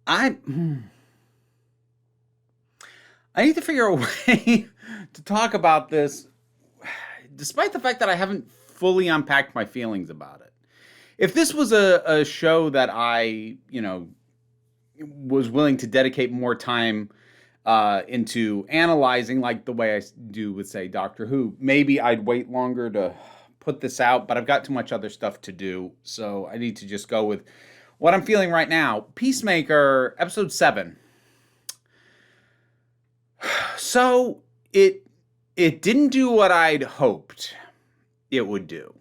I I need to figure a way to talk about this, despite the fact that I haven't fully unpacked my feelings about it. If this was a show that I was willing to dedicate more time into analyzing, like the way I do with, say, Doctor Who, maybe I'd wait longer to put this out, but I've got too much other stuff to do, so I need to just go with what I'm feeling right now. Peacemaker, episode 7. So it didn't do what I'd hoped it would do,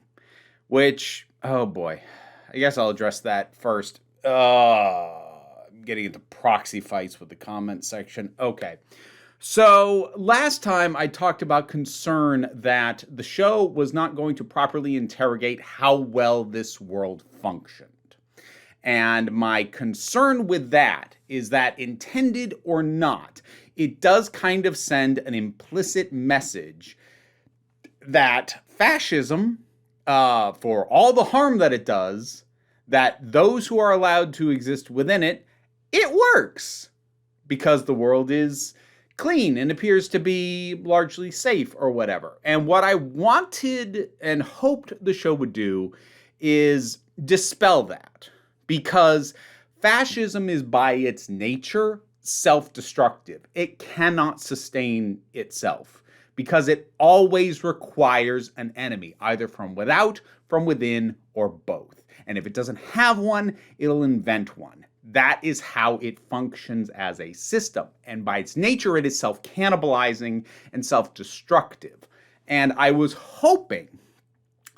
which, oh boy, I guess I'll address that first. I'm getting into proxy fights with the comment section. Okay. So last time I talked about concern that the show was not going to properly interrogate how well this world functioned. And my concern with that is that, intended or not, it does kind of send an implicit message that fascism, for all the harm that it does, that those who are allowed to exist within it, it works because the world is clean and appears to be largely safe or whatever. And what I wanted and hoped the show would do is dispel that, because fascism is by its nature self-destructive. It cannot sustain itself because it always requires an enemy, either from without, from within, or both. And if it doesn't have one, it'll invent one. That is how it functions as a system. And by its nature, it is self-cannibalizing and self-destructive. And I was hoping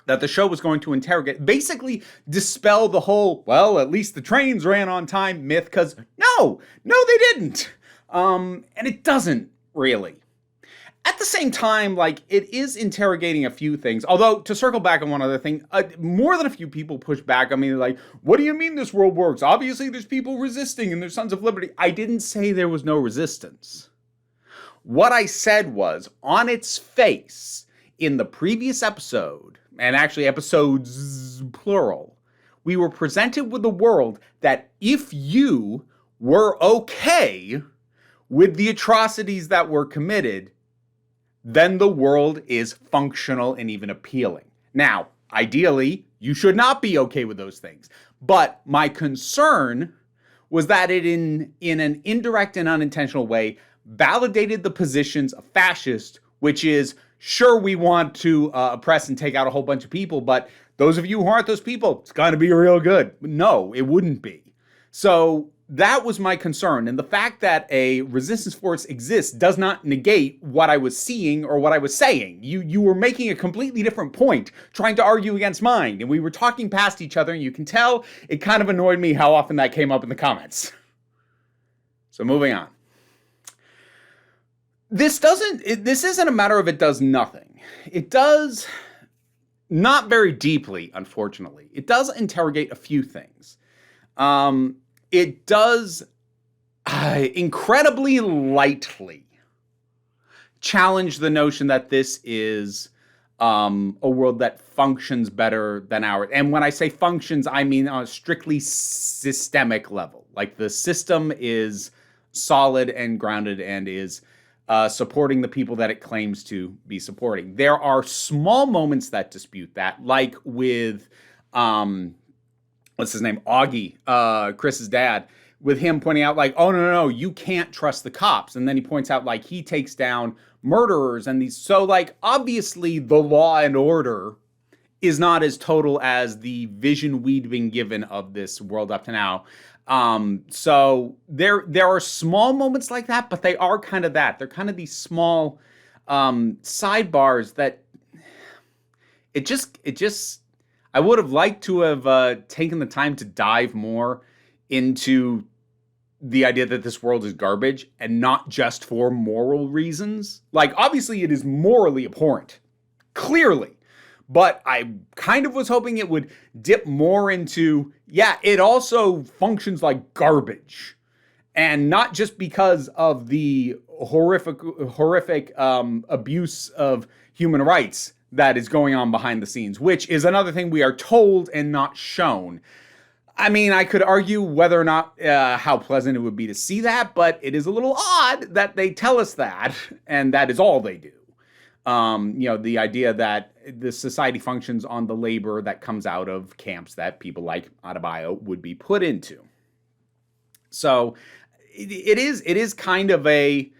that the show was going to interrogate, basically dispel the whole, well, at least the trains ran on time myth, because no, they didn't. And it doesn't really. At the same time, like, it is interrogating a few things. Although, to circle back on one other thing, more than a few people push back on me, like, what do you mean this world works? Obviously, there's people resisting and there's Sons of Liberty. I didn't say there was no resistance. What I said was, on its face, in the previous episode, and actually episodes plural, we were presented with a world that, if you were okay with the atrocities that were committed, then the world is functional and even appealing. Now, ideally, you should not be okay with those things. But my concern was that it, in an indirect and unintentional way, validated the positions of fascists, which is, sure, we want to oppress and take out a whole bunch of people, but those of you who aren't those people, it's going to be real good. No, it wouldn't be. So that was my concern. And the fact that a resistance force exists does not negate what I was seeing or what I was saying. You were making a completely different point, trying to argue against mine. And we were talking past each other, and you can tell it kind of annoyed me how often that came up in the comments. So moving on. This isn't a matter of it does nothing. It does not very deeply, unfortunately. It does interrogate a few things. It does incredibly lightly challenge the notion that this is a world that functions better than ours. And when I say functions, I mean on a strictly systemic level. Like, the system is solid and grounded and is supporting the people that it claims to be supporting. There are small moments that dispute that, like with, what's his name? Auggie, Chris's dad, with him pointing out, like, oh, no, you can't trust the cops. And then he points out, like, he takes down murderers and these. So, like, obviously the law and order is not as total as the vision we'd been given of this world up to now. So there are small moments like that, but they are kind of that. They're kind of these small sidebars that it just I would have liked to have taken the time to dive more into the idea that this world is garbage, and not just for moral reasons. Like, obviously it is morally abhorrent, clearly. But I kind of was hoping it would dip more into, yeah, it also functions like garbage. And not just because of the horrific abuse of human rights that is going on behind the scenes, which is another thing we are told and not shown. I mean, I could argue whether or not how pleasant it would be to see that, but it is a little odd that they tell us that, and that is all they do. The idea that the society functions on the labor that comes out of camps that people like Adebayo would be put into. So it is kind of a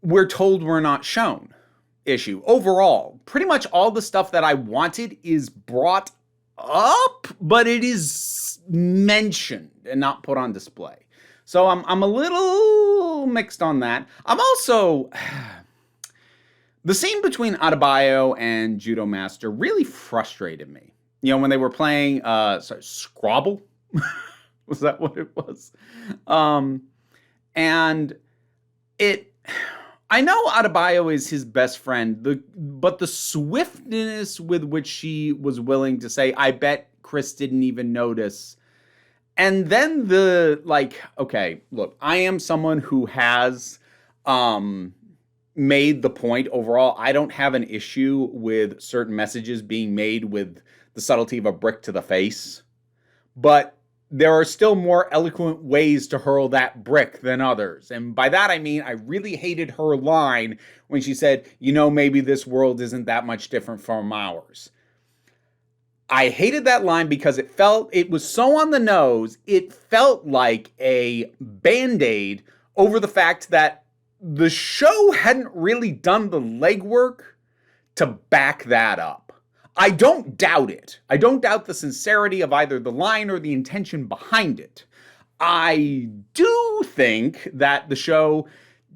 we're told we're not shown issue. Overall, pretty much all the stuff that I wanted is brought up, but it is mentioned and not put on display. So I'm a little mixed on that. I'm also the scene between Adebayo and Judo Master really frustrated me. When they were playing Scrabble. Was that what it was? And I know Adebayo is his best friend, but the swiftness with which she was willing to say, I bet Chris didn't even notice. And then okay, look, I am someone who has made the point overall. I don't have an issue with certain messages being made with the subtlety of a brick to the face. But there are still more eloquent ways to hurl that brick than others. And by that I mean I really hated her line when she said, maybe this world isn't that much different from ours. I hated that line because it was so on the nose. It felt like a Band-Aid over the fact that the show hadn't really done the legwork to back that up. I don't doubt it. I don't doubt the sincerity of either the line or the intention behind it. I do think that the show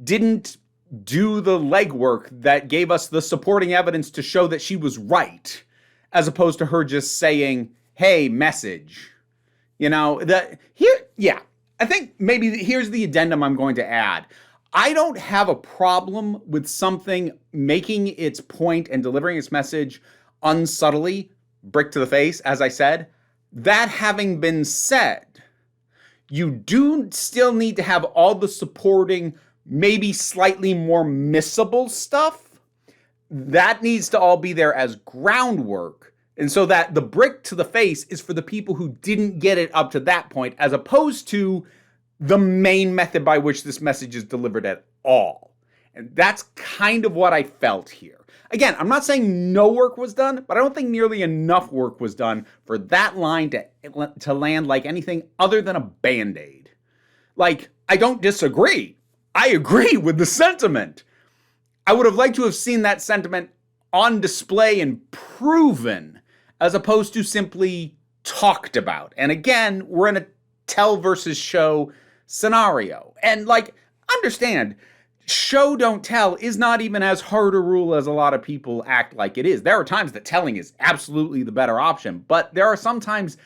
didn't do the legwork that gave us the supporting evidence to show that she was right, as opposed to her just saying, hey, message. I think maybe here's the addendum I'm going to add. I don't have a problem with something making its point and delivering its message unsubtly, brick to the face, as I said. That having been said, you do still need to have all the supporting, maybe slightly more missable stuff. That needs to all be there as groundwork. And so that the brick to the face is for the people who didn't get it up to that point, as opposed to the main method by which this message is delivered at all. And that's kind of what I felt here. Again, I'm not saying no work was done, but I don't think nearly enough work was done for that line to land like anything other than a Band-Aid. I don't disagree. I agree with the sentiment. I would have liked to have seen that sentiment on display and proven, as opposed to simply talked about. And again, we're in a tell versus show scenario. And understand, show don't tell is not even as hard a rule as a lot of people act like it is. There are times that telling is absolutely the better option, but there are some times,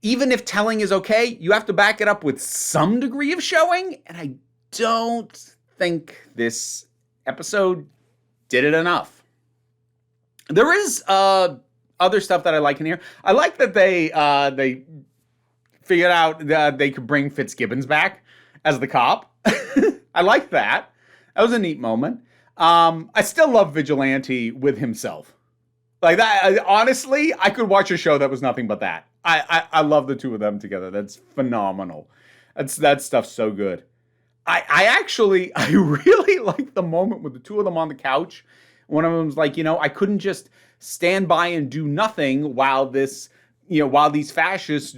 even if telling is okay, you have to back it up with some degree of showing, and I don't think this episode did it enough. There is other stuff that I like in here. I like that they figured out that they could bring Fitzgibbons back as the cop. I like that. That was a neat moment. I still love Vigilante with himself. Honestly, I could watch a show that was nothing but that. I love the two of them together. That's phenomenal. That stuff's so good. I really like the moment with the two of them on the couch. One of them's like, I couldn't just stand by and do nothing while these fascists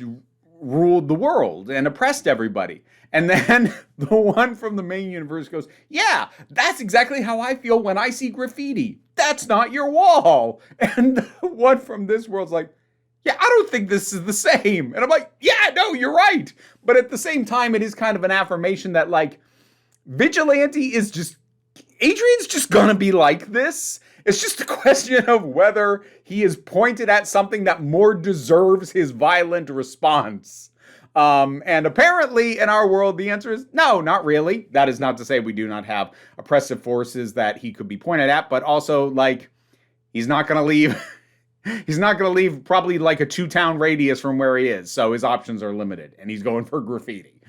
ruled the world and oppressed everybody. And then the one from the main universe goes, yeah, that's exactly how I feel when I see graffiti. That's not your wall. And the one from this world's like, yeah, I don't think this is the same. And I'm like, yeah, no, you're right. But at the same time, it is kind of an affirmation that Vigilante is just, Adrian's just gonna be like this. It's just a question of whether he is pointed at something that more deserves his violent response. And apparently in our world, the answer is no, not really. That is not to say we do not have oppressive forces that he could be pointed at, but also he's not going to leave. He's not going to leave probably a 2-town radius from where he is. So his options are limited and he's going for graffiti,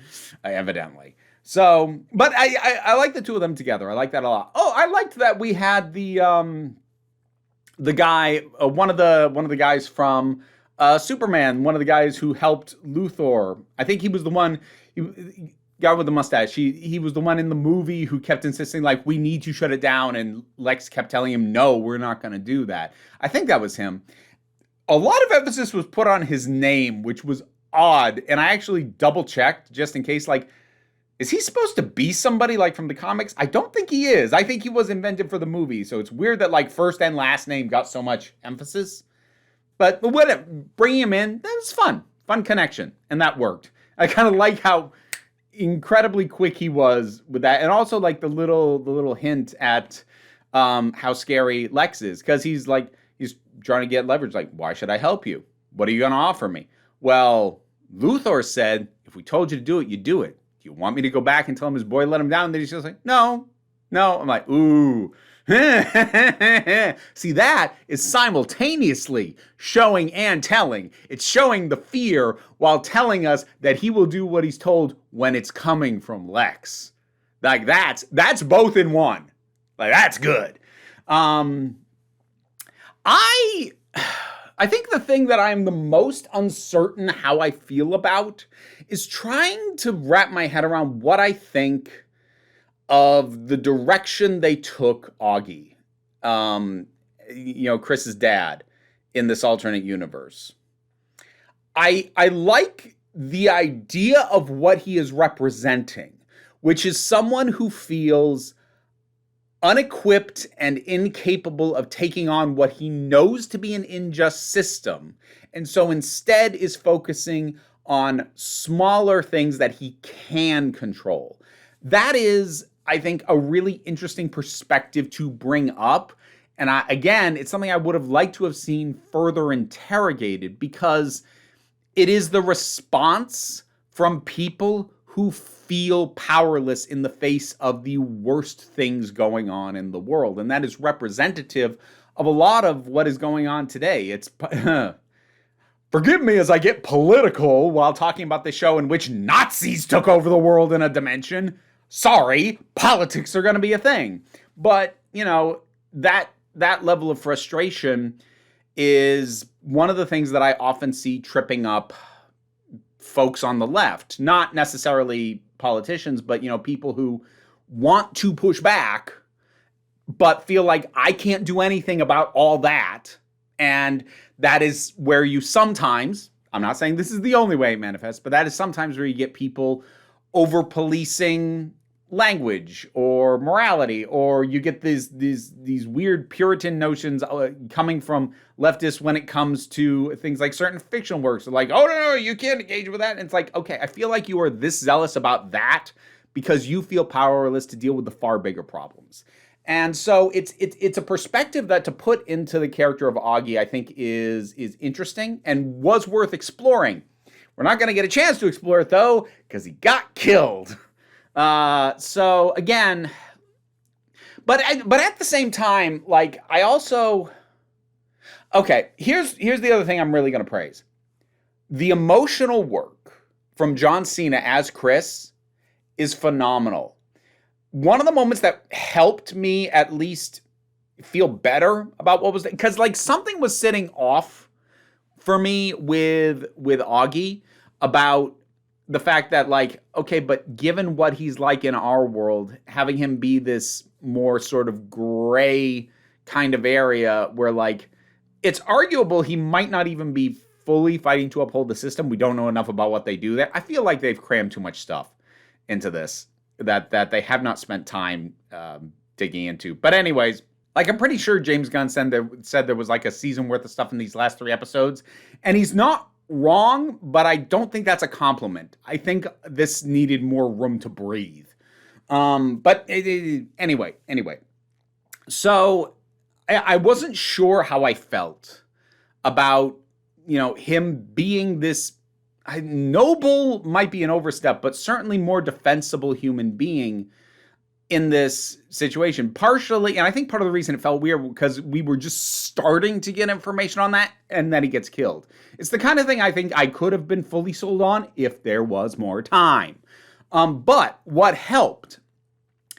evidently. So, but I like the two of them together. I like that a lot. Oh, I liked that we had the guy, one of the guys from Superman, one of the guys who helped Luthor. I think he was the one, guy with the mustache. He was the one in the movie who kept insisting, like, we need to shut it down. And Lex kept telling him, no, we're not going to do that. I think that was him. A lot of emphasis was put on his name, which was odd. And I actually double checked just in case, like, is he supposed to be somebody like from the comics? I don't think he is. I think he was invented for the movie. So it's weird that like first and last name got so much emphasis. But whatever, bringing him in, that was fun. Fun connection. And that worked. I kind of like how incredibly quick he was with that. And also like the little hint at how scary Lex is. Because he's trying to get leverage. Like, why should I help you? What are you going to offer me? Well, Luthor said, if we told you to do it, you do it. You want me to go back and tell him his boy let him down? And then he's just like, no. I'm like, ooh. See, that is simultaneously showing and telling. It's showing the fear while telling us that he will do what he's told when it's coming from Lex. Like that's both in one. Like that's good. I think the thing that I'm the most uncertain how I feel about is trying to wrap my head around what I think of the direction they took Auggie, Chris's dad, in this alternate universe. I like the idea of what he is representing, which is someone who feels unequipped and incapable of taking on what he knows to be an unjust system, and so instead is focusing on smaller things that he can control. That is, I think, a really interesting perspective to bring up. And again, it's something I would have liked to have seen further interrogated, because it is the response from people who feel powerless in the face of the worst things going on in the world. And that is representative of a lot of what is going on today. It's forgive me as I get political while talking about the show in which Nazis took over the world in a dimension. Sorry, politics are going to be a thing. But, that level of frustration is one of the things that I often see tripping up folks on the left. Not necessarily politicians, but, people who want to push back, but feel like I can't do anything about all that. And that is where you sometimes, I'm not saying this is the only way it manifests, but that is sometimes where you get people over-policing language or morality, or you get these weird Puritan notions coming from leftists when it comes to things like certain fictional works. They're like, oh, no, you can't engage with that. And it's like, okay, I feel like you are this zealous about that because you feel powerless to deal with the far bigger problems. And so it's a perspective that to put into the character of Auggie, I think is interesting and was worth exploring. We're not going to get a chance to explore it, though, because he got killed. So again, but at the same time, like I also, okay, here's the other thing I'm really going to praise. The emotional work from John Cena as Chris is phenomenal. One of the moments that helped me at least feel better about what was, because like something was sitting off for me with Auggie about the fact that like, okay, but given what he's like in our world, having him be this more sort of gray kind of area where like, it's arguable he might not even be fully fighting to uphold the system. We don't know enough about what they do there. I feel like they've crammed too much stuff into this that they have not spent time digging into. But anyways, like I'm pretty sure James Gunn said there was like a season worth of stuff in these last 3 episodes, and he's not wrong, but I don't think that's a compliment. I think this needed more room to breathe. Anyway. So I wasn't sure how I felt about, him being this noble might be an overstep, but certainly more defensible human being in this situation. Partially, and I think part of the reason it felt weird because we were just starting to get information on that, and then he gets killed. It's the kind of thing I think I could have been fully sold on if there was more time. But what helped,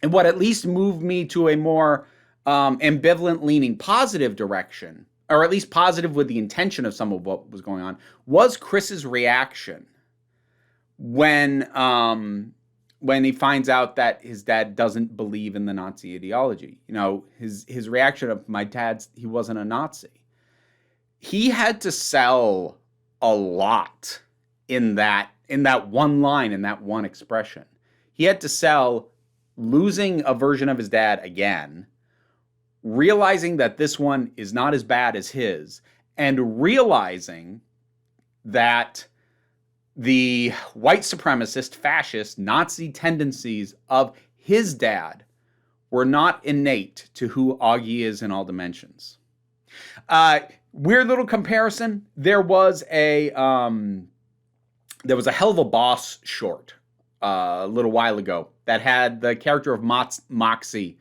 and what at least moved me to a more ambivalent leaning positive direction or at least positive with the intention of some of what was going on, was Chris's reaction when he finds out that his dad doesn't believe in the Nazi ideology. You know, his reaction of, my dad's, he wasn't a Nazi. He had to sell a lot in that one line, in that one expression. He had to sell losing a version of his dad again, realizing that this one is not as bad as his, and realizing that the white supremacist, fascist, Nazi tendencies of his dad were not innate to who Auggie is in all dimensions. Weird little comparison. There was a Hell of a Boss short a little while ago that had the character of Moxie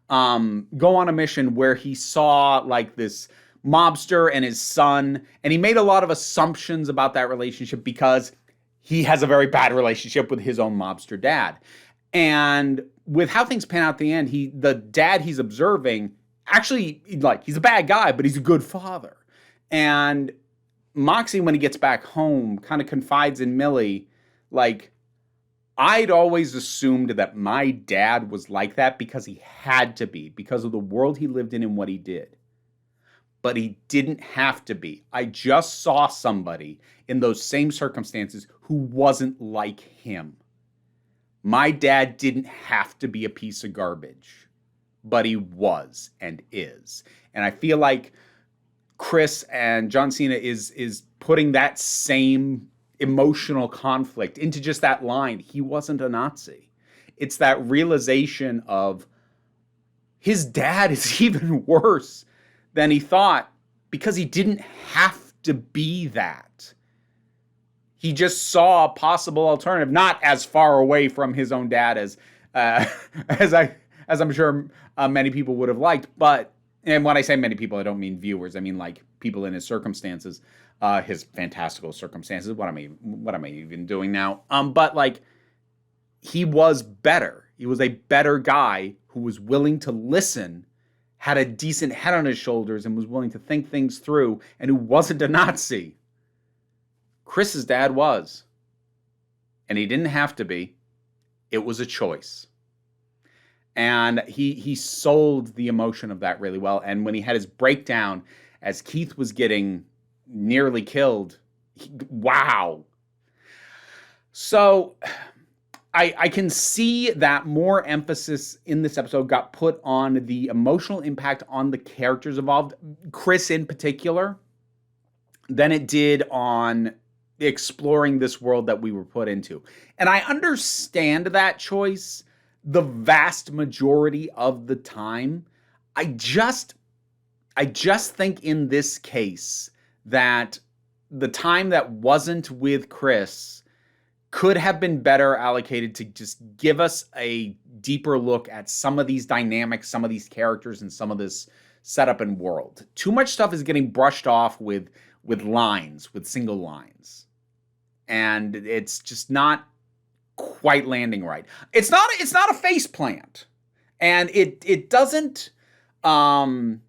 go on a mission where he saw like this mobster and his son, and he made a lot of assumptions about that relationship because he has a very bad relationship with his own mobster dad. And with how things pan out at the end, the dad he's observing, actually, like, he's a bad guy, but he's a good father. And Moxie, when he gets back home, kind of confides in Millie, like, I'd always assumed that my dad was like that because he had to be, because of the world he lived in and what he did. But he didn't have to be. I just saw somebody in those same circumstances who wasn't like him. My dad didn't have to be a piece of garbage, but he was and is. And I feel like Chris and John Cena is putting that same emotional conflict into just that line. He wasn't a Nazi. It's that realization of his dad is even worse than he thought because he didn't have to be that. He just saw a possible alternative, not as far away from his own dad as I'm sure many people would have liked. But, and when I say many people, I don't mean viewers. I mean like people in his circumstances, his fantastical circumstances. What am I even doing now? But like, he was better. He was a better guy who was willing to listen, had a decent head on his shoulders, and was willing to think things through, and who wasn't a Nazi. Chris's dad was. And he didn't have to be. It was a choice. And he sold the emotion of that really well. And when he had his breakdown as Keith was getting nearly killed, wow. So I can see that more emphasis in this episode got put on the emotional impact on the characters involved, Chris in particular, than it did on exploring this world that we were put into. And I understand that choice the vast majority of the time. I just think in this case that the time that wasn't with Chris could have been better allocated to just give us a deeper look at some of these dynamics, some of these characters, and some of this setup and world. Too much stuff is getting brushed off with lines, with single lines. And it's just not quite landing right. It's not a face plant. And it doesn't fail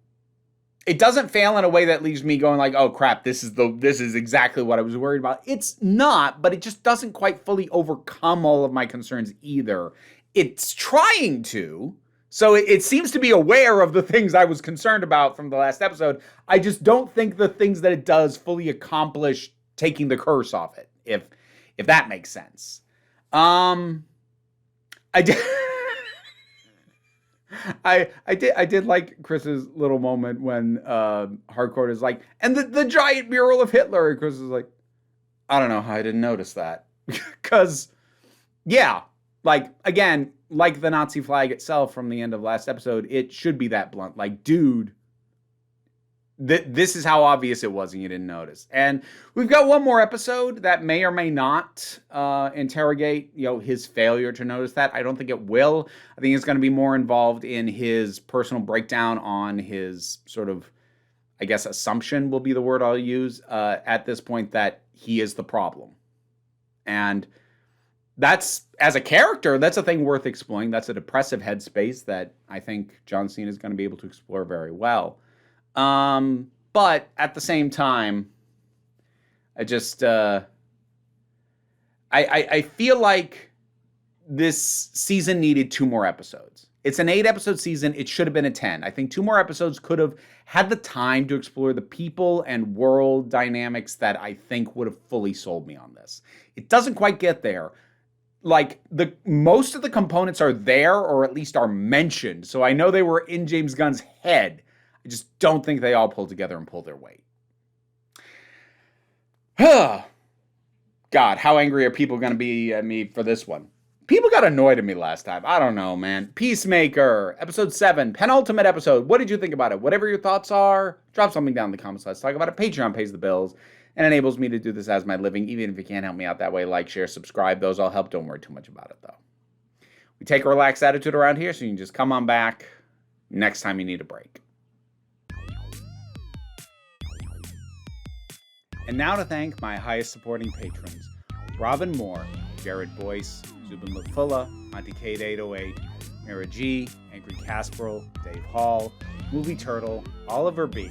in a way that leaves me going like, oh crap, this is exactly what I was worried about. It's not, but it just doesn't quite fully overcome all of my concerns either. It's trying to. So it seems to be aware of the things I was concerned about from the last episode. I just don't think the things that it does fully accomplish taking the curse off it, if that makes sense. I did I did like Chris's little moment when Hardcore is like, and the giant mural of Hitler, and Chris is like, I don't know how I didn't notice that. Because, yeah, like, again, like the Nazi flag itself from the end of last episode, it should be that blunt. Like, dude, this is how obvious it was and you didn't notice. And we've got one more episode that may or may not interrogate, his failure to notice that. I don't think it will. I think it's going to be more involved in his personal breakdown on his sort of, I guess, assumption will be the word I'll use at this point, that he is the problem. And that's, as a character, that's a thing worth exploring. That's a depressive headspace that I think John Cena is going to be able to explore very well. But at the same time, I just, I feel like this season needed 2 more episodes. It's an 8-episode season. It should have been a 10. I think 2 more episodes could have had the time to explore the people and world dynamics that I think would have fully sold me on this. It doesn't quite get there. Like, most of the components are there, or at least are mentioned. So I know they were in James Gunn's head. I just don't think they all pull together and pull their weight. God, how angry are people going to be at me for this one? People got annoyed at me last time. I don't know, man. Peacemaker, episode 7, penultimate episode. What did you think about it? Whatever your thoughts are, drop something down in the comments. Let's talk about it. Patreon pays the bills and enables me to do this as my living. Even if you can't help me out that way, like, share, subscribe. Those all help. Don't worry too much about it, though. We take a relaxed attitude around here, so you can just come on back next time you need a break. And now to thank my highest supporting patrons: Robin Moore, Jared Boyce, Zubin Lafula, Monty Kate 808, Mira G, Angry Casperl, Dave Hall, Movie Turtle, Oliver B,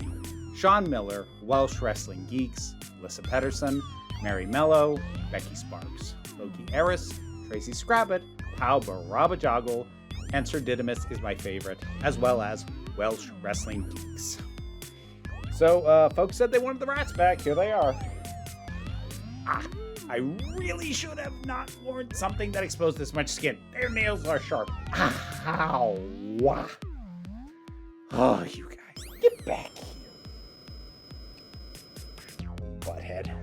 Sean Miller, Welsh Wrestling Geeks, Alyssa Pedersen, Mary Mello, Becky Sparks, Loki Eris, Tracy Scrabbit, Pau Barabajoggle, and Sir Didymus is my favorite, as well as Welsh Wrestling Geeks. So, folks said they wanted the rats back. Here they are. I really should have not worn something that exposed this much skin. Their nails are sharp. Ow. Oh, you guys. Get back here. Butthead.